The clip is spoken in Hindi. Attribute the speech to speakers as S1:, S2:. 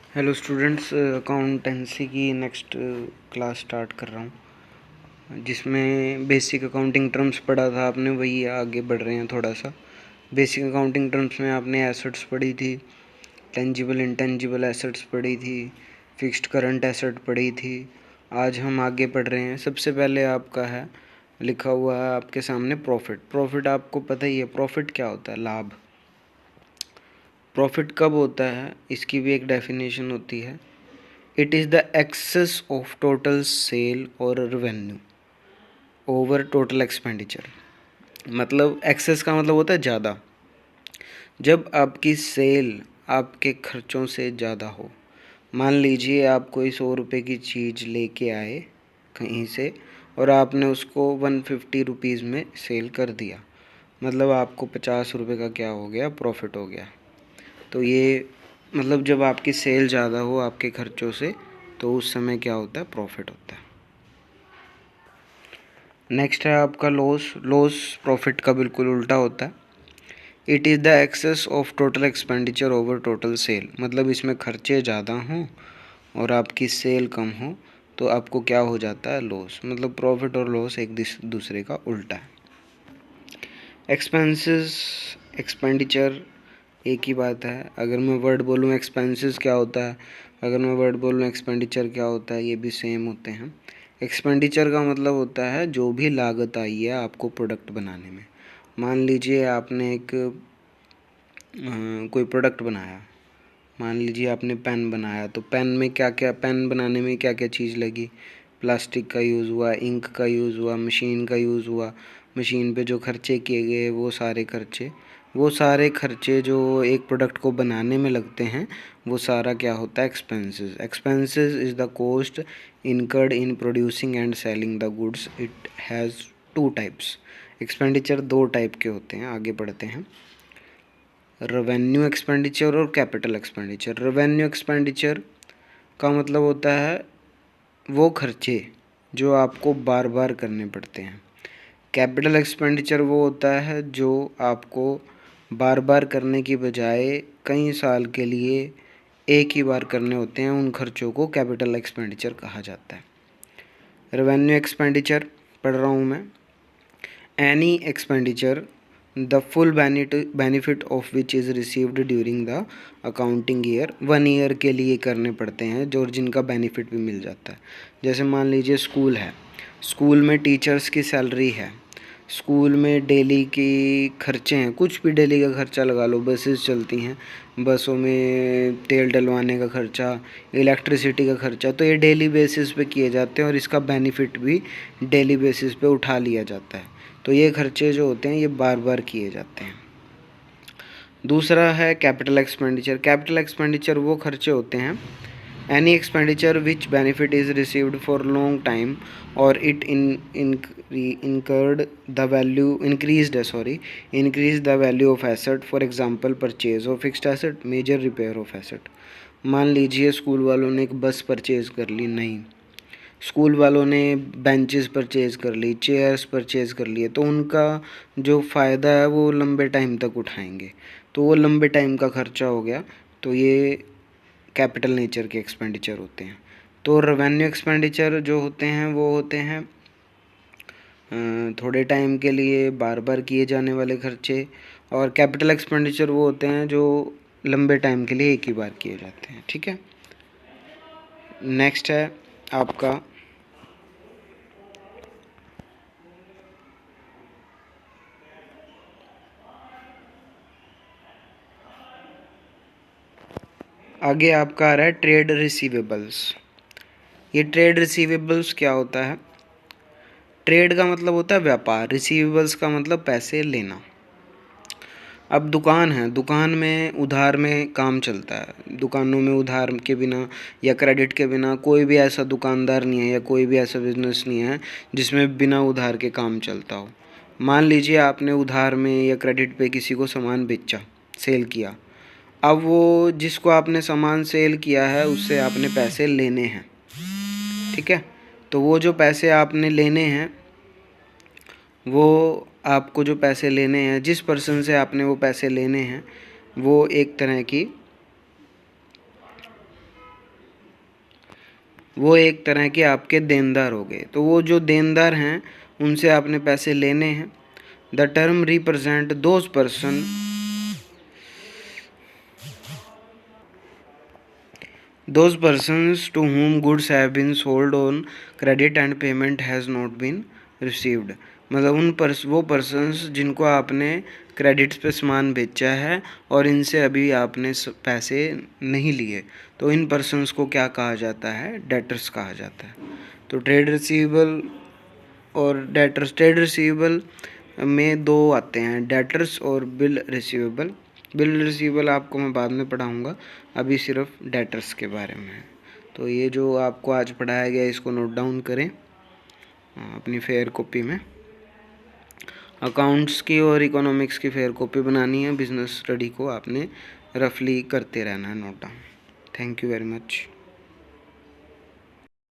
S1: हेलो स्टूडेंट्स, अकाउंटेंसी की नेक्स्ट क्लास स्टार्ट कर रहा हूँ जिसमें बेसिक अकाउंटिंग टर्म्स पढ़ा था आपने, वही आगे बढ़ रहे हैं थोड़ा सा। बेसिक अकाउंटिंग टर्म्स में आपने एसेट्स पढ़ी थी, टेंजिबल इंटेंजिबल एसेट्स पढ़ी थी, फिक्स्ड करंट एसेट पढ़ी थी। आज हम आगे पढ़ रहे हैं। सबसे पहले आपका है लिखा हुआ है आपके सामने प्रॉफिट। प्रॉफिट आपको पता ही है, प्रॉफिट क्या होता है? लाभ। प्रॉफिट कब होता है, इसकी भी एक डेफिनेशन होती है। It is the excess of total sale और रेवेन्यू ओवर टोटल एक्सपेंडिचर। मतलब एक्सेस का मतलब होता है ज़्यादा। जब आपकी सेल आपके खर्चों से ज़्यादा हो, मान लीजिए आप कोई 100 रुपये की चीज़ लेके आए कहीं से और आपने उसको 150 रुपीज़ में सेल कर दिया, मतलब आपको 50 रुपये का क्या हो गया? प्रॉफिट हो गया। तो ये मतलब जब आपकी सेल ज़्यादा हो आपके खर्चों से, तो उस समय क्या होता है? प्रॉफिट होता है। नेक्स्ट है आपका लॉस। लॉस प्रॉफिट का बिल्कुल उल्टा होता है। It is the excess of total expenditure over total sale. मतलब इसमें खर्चे ज़्यादा हों और आपकी सेल कम हो तो आपको क्या हो जाता है? लॉस। मतलब प्रॉफिट और लॉस एक दूसरे का उल्टा है। एक्सपेंसेस, एक्सपेंडिचर एक ही बात है। अगर मैं वर्ड बोलूँ एक्सपेंसेस क्या होता है, अगर मैं वर्ड बोलूँ एक्सपेंडिचर क्या होता है, ये भी सेम होते हैं। एक्सपेंडिचर का मतलब होता है जो भी लागत आई है आपको प्रोडक्ट बनाने में। मान लीजिए आपने एक कोई प्रोडक्ट बनाया, मान लीजिए आपने पेन बनाया, तो पेन में क्या क्या, पेन बनाने में क्या क्या चीज़ लगी? प्लास्टिक का यूज़ हुआ, इंक का यूज़ हुआ, मशीन का यूज़ हुआ। मशीन पे जो खर्चे किए गए वो सारे खर्चे जो एक प्रोडक्ट को बनाने में लगते हैं, वो सारा क्या होता है? Expenses. Expenses is the cost incurred in producing and selling the goods. It has two types. Expenditure दो टाइप के होते हैं। आगे बढ़ते हैं। रेवेन्यू एक्सपेंडिचर और कैपिटल एक्सपेंडिचर। रेवेन्यू एक्सपेंडिचर का मतलब होता है वो खर्चे जो आपको बार बार करने पड़ते हैं। कैपिटल एक्सपेंडिचर वो होता है जो आपको बार बार करने की बजाय कई साल के लिए एक ही बार करने होते हैं। उन खर्चों को कैपिटल एक्सपेंडिचर कहा जाता है। रेवेन्यू एक्सपेंडिचर पढ़ रहा हूँ मैं। Any expenditure the full benefit of which is received during the accounting year. 1 year के लिए करने पड़ते हैं जो, जिनका बेनिफिट भी मिल जाता है। जैसे मान लीजिए स्कूल है, स्कूल में टीचर्स की सैलरी है, स्कूल में डेली की खर्चे हैं, कुछ भी डेली का खर्चा लगा लो। बसेस चलती हैं, बसों में तेल डलवाने का खर्चा, इलेक्ट्रिसिटी का खर्चा, तो ये डेली बेसिस पे किए जाते हैं और इसका बेनिफिट भी डेली बेसिस पे उठा लिया जाता है। तो ये खर्चे जो होते हैं ये बार बार किए जाते हैं। दूसरा है कैपिटल एक्सपेंडिचर। कैपिटल एक्सपेंडिचर वो खर्चे होते हैं, any expenditure which benefit is received for long time और it increase the value of asset. For example purchase of fixed asset, major repair of asset. मान लीजिए स्कूल वालों ने एक बस परचेज़ कर ली, नहीं, स्कूल वालों ने बेंचेस परचेज़ कर ली, चेयर्स परचेज़ कर लिए, तो उनका जो फ़ायदा है वो लंबे टाइम तक उठाएंगे, तो वो लंबे टाइम का खर्चा हो गया। तो ये कैपिटल नेचर के एक्सपेंडिचर होते हैं। तो रेवेन्यू एक्सपेंडिचर जो होते हैं वो होते हैं थोड़े टाइम के लिए बार बार किए जाने वाले खर्चे, और कैपिटल एक्सपेंडिचर वो होते हैं जो लंबे टाइम के लिए एक ही बार किए जाते हैं। ठीक है। नेक्स्ट है आपका आगे आपका आ रहा है ट्रेड रिसीवेबल्स। ये ट्रेड रिसीवेबल्स क्या होता है? ट्रेड का मतलब होता है व्यापार, रिसीवेबल्स का मतलब पैसे लेना। अब दुकान है, दुकान में उधार में काम चलता है। दुकानों में उधार के बिना या क्रेडिट के बिना कोई भी ऐसा दुकानदार नहीं है या कोई भी ऐसा बिजनेस नहीं है जिसमें बिना उधार के काम चलता हो। मान लीजिए आपने उधार में या क्रेडिट पे किसी को सामान बेचा, सेल किया। अब वो जिसको आपने सामान सेल किया है उससे आपने पैसे लेने हैं। ठीक है। तो वो जो पैसे आपने लेने हैं, वो आपको जो पैसे लेने हैं, जिस पर्सन से आपने वो पैसे लेने हैं, वो एक तरह की वो एक तरह के आपके देनदार हो गए। तो वो जो देनदार हैं उनसे आपने पैसे लेने हैं। The term represent those persons to whom goods have been sold on credit and payment has not been received। मतलब वो पर्सन्स जिनको आपने क्रेडिट्स पे सामान बेचा है और इनसे अभी आपने पैसे नहीं लिए, तो इन पर्सन्स को क्या कहा जाता है? डेटर्स कहा जाता है। तो ट्रेड रिसीवेबल और डेटर्स, ट्रेड रिसीवेबल में दो आते हैं, डेटर्स और बिल रिसीवेबल। बिल रिसीवेबल आपको मैं बाद में पढ़ाऊँगा, अभी सिर्फ डेटर्स के बारे में है। तो ये जो आपको आज पढ़ाया गया इसको नोट डाउन करें अपनी फेयर कॉपी में। अकाउंट्स की और इकोनॉमिक्स की फेयर कॉपी बनानी है, बिजनेस स्टडी को आपने रफली करते रहना है note down. Thank you very much.